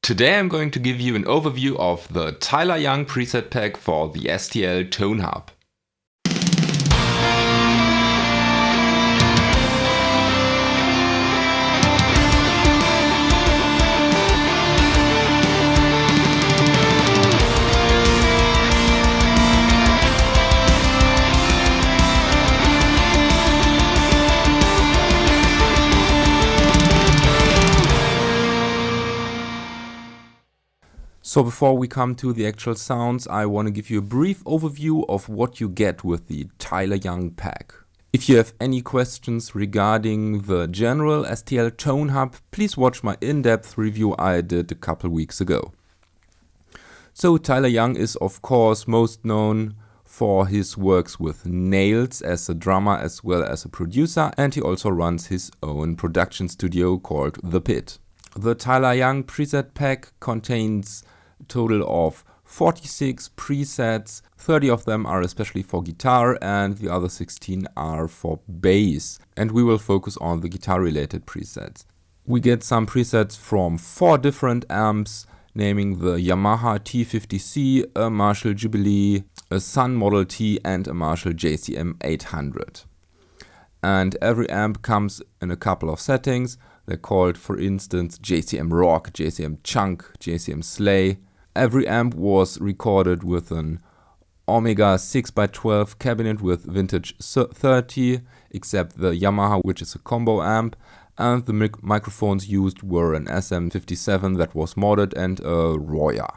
Today I'm going to give you an overview of the Tyler Young preset pack for the STL Tonehub. So before we come to the actual sounds, I want to give you a brief overview of what you get with the Tyler Young pack. If you have any questions regarding the general STL Tonehub, please watch my in-depth review I did a couple weeks ago. So Tyler Young is of course most known for his works with Nails as a drummer as well as a producer, and he also runs his own production studio called The Pit. The Tyler Young preset pack contains total of 46 presets. 30 of them are especially for guitar and the other 16 are for bass, and we will focus on the guitar related presets. We get some presets from 4 different amps, naming the Yamaha T50C, a Marshall Jubilee, a Sun Model T and a Marshall JCM 800. And every amp comes in a couple of settings. They're called, for instance, JCM Rock, JCM Chunk, JCM Slay. Every amp was recorded with an Omega 6x12 cabinet with vintage 30, except the Yamaha, which is a combo amp, and the microphones used were an SM57 that was modded and a Roya.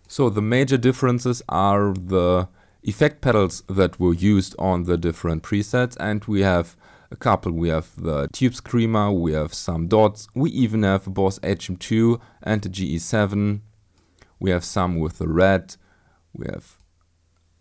So the major differences are the effect pedals that were used on the different presets, and we have a couple. We have the Tube Screamer, we have some dots, we even have a Boss HM2 and a GE7. We have some with the Red, we have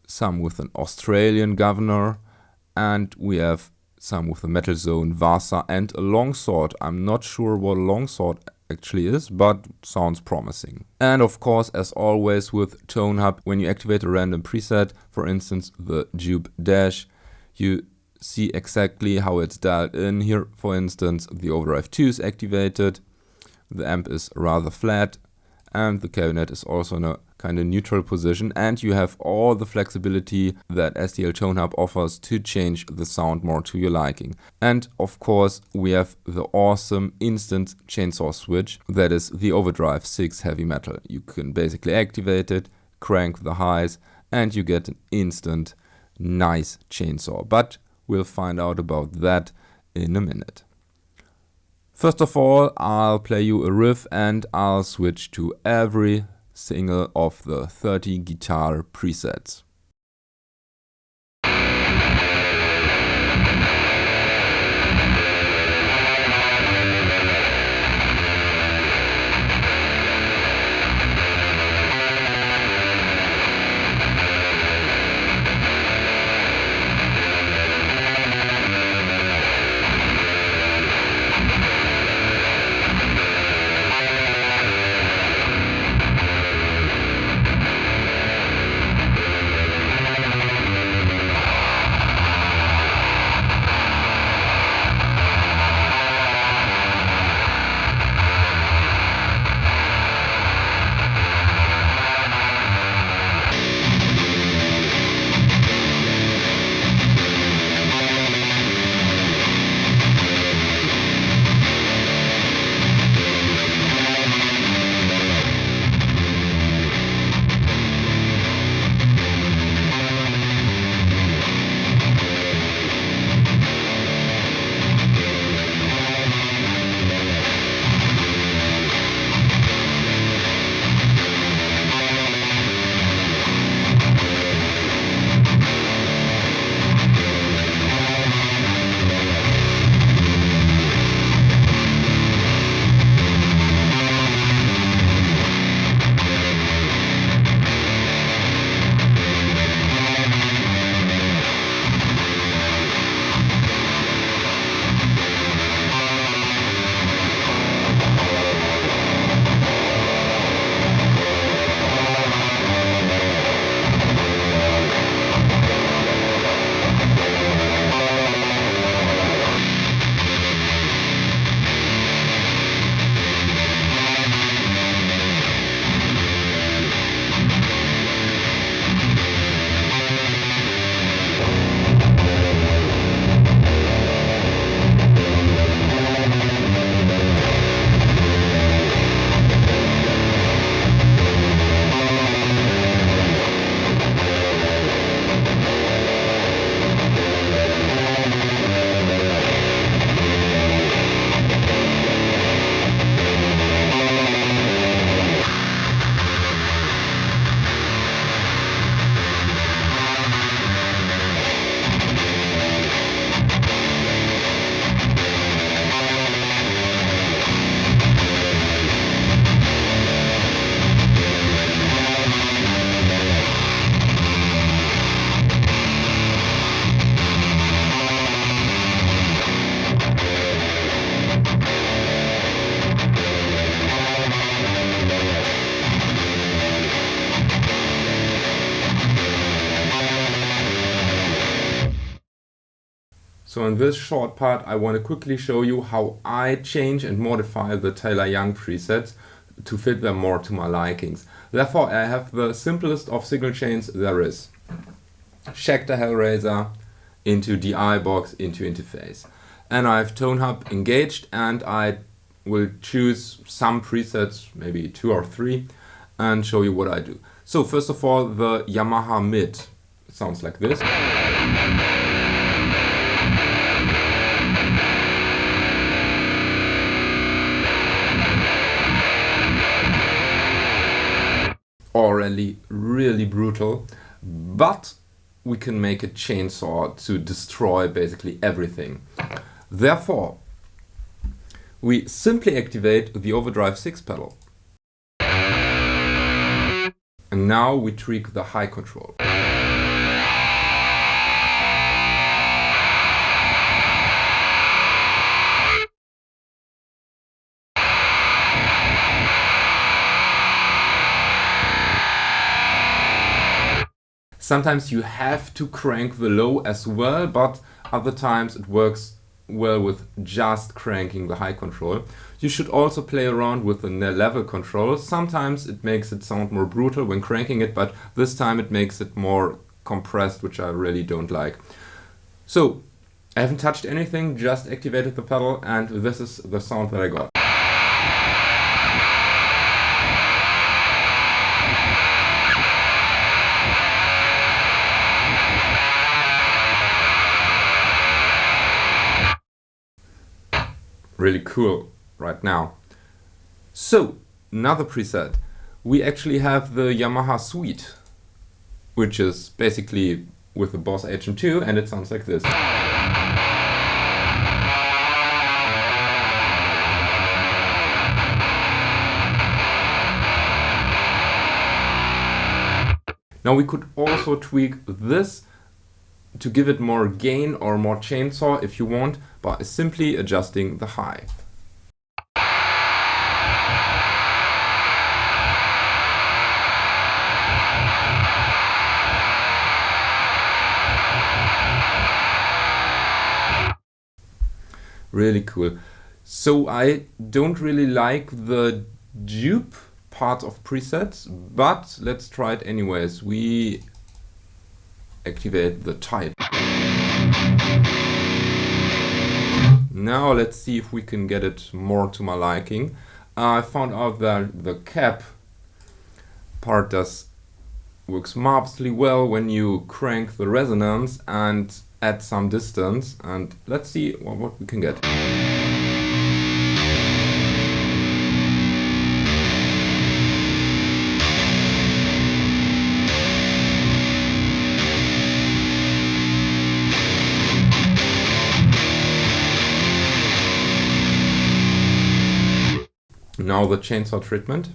some with an Australian Governor, and we have some with a Metal Zone, Vasa and a Longsword. I'm not sure what a Longsword actually is, but sounds promising. And of course, as always with Tonehub, when you activate a random preset, for instance the Jupe Dash, you see exactly how it's dialed in. Here, for instance, the Overdrive 2 is activated, the amp is rather flat, and the cabinet is also in a kind of neutral position, and you have all the flexibility that STL Tonehub offers to change the sound more to your liking. And of course, we have the awesome instant chainsaw switch, that is the Overdrive 6 heavy metal. You can basically activate it, crank the highs, and you get an instant nice chainsaw. But we'll find out about that in a minute. First of all, I'll play you a riff and I'll switch to every single of the 30 guitar presets. So in this short part I want to quickly show you how I change and modify the Taylor Young presets to fit them more to my likings. Therefore I have the simplest of signal chains there is. Schecter Hellraiser into DI box into interface. And I have Tonehub engaged and I will choose some presets, maybe 2 or 3, and show you what I do. So first of all, the Yamaha mid. It sounds like this. Already really brutal, but we can make a chainsaw to destroy basically everything. Therefore, we simply activate the overdrive 6 pedal. And now we tweak the high control. Sometimes you have to crank the low as well, but other times it works well with just cranking the high control. You should also play around with the level control. Sometimes it makes it sound more brutal when cranking it, but this time it makes it more compressed, which I really don't like. So I haven't touched anything, just activated the pedal, and this is the sound that I got. Really cool right now. So another preset, we actually have the Yamaha Suite, which is basically with the Boss HM2, and it sounds like this. Now we could also tweak this to give it more gain or more chainsaw if you want, by simply adjusting the high. Really cool. So I don't really like the dupe part of presets, but let's try it anyways. We activate the type. Now let's see if we can get it more to my liking. I found out that the cap part works marvelously well when you crank the resonance and add some distance, and let's see what we can get. Now the chainsaw treatment.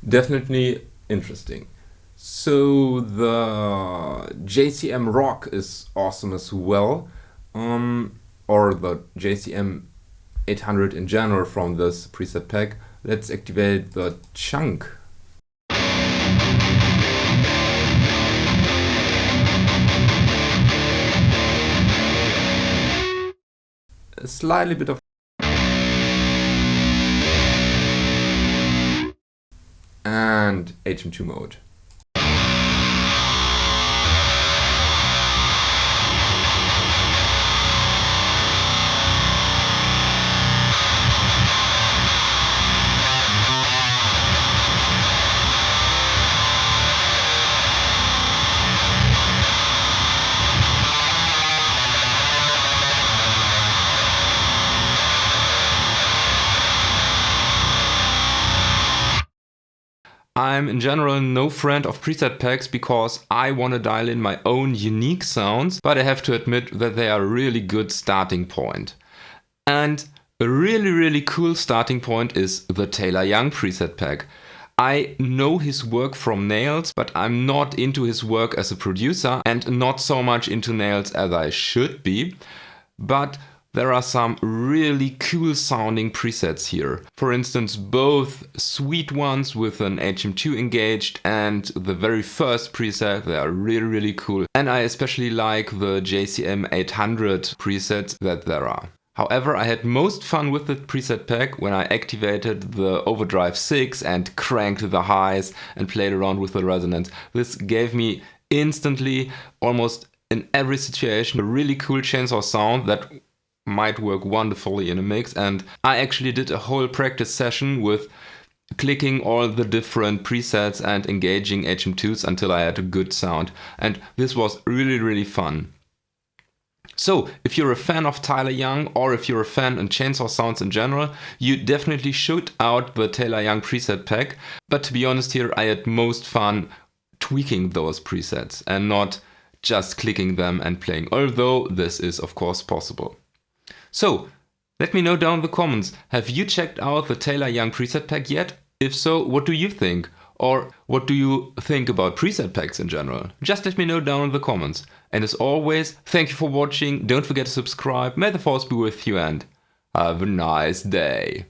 Definitely interesting. So the JCM Rock is awesome as well, or the JCM 800 in general from this preset pack. Let's activate the chunk. A slightly bit of and HM2 mode. I'm in general no friend of preset packs because I want to dial in my own unique sounds, but I have to admit that they are a really good starting point. And a really cool starting point is the Taylor Young preset pack. I know his work from Nails, but I'm not into his work as a producer and not so much into Nails as I should be. But there are some really cool sounding presets here. For instance, both sweet ones with an HM2 engaged and the very first preset, they are really cool. And I especially like the JCM 800 presets that there are. However, I had most fun with the preset pack when I activated the Overdrive 6 and cranked the highs and played around with the resonance. This gave me instantly, almost in every situation, a really cool chainsaw sound that might work wonderfully in a mix. And I actually did a whole practice session with clicking all the different presets and engaging HM2s until I had a good sound. And this was really fun. So, if you're a fan of Taylor Young or if you're a fan of chainsaw sounds in general, you definitely should out the Taylor Young preset pack. But to be honest here, I had most fun tweaking those presets and not just clicking them and playing, although this is of course possible. So, let me know down in the comments, have you checked out the Taylor Young preset pack yet? If so, what do you think? Or what do you think about preset packs in general? Just let me know down in the comments. And as always, thank you for watching, don't forget to subscribe, may the force be with you and have a nice day.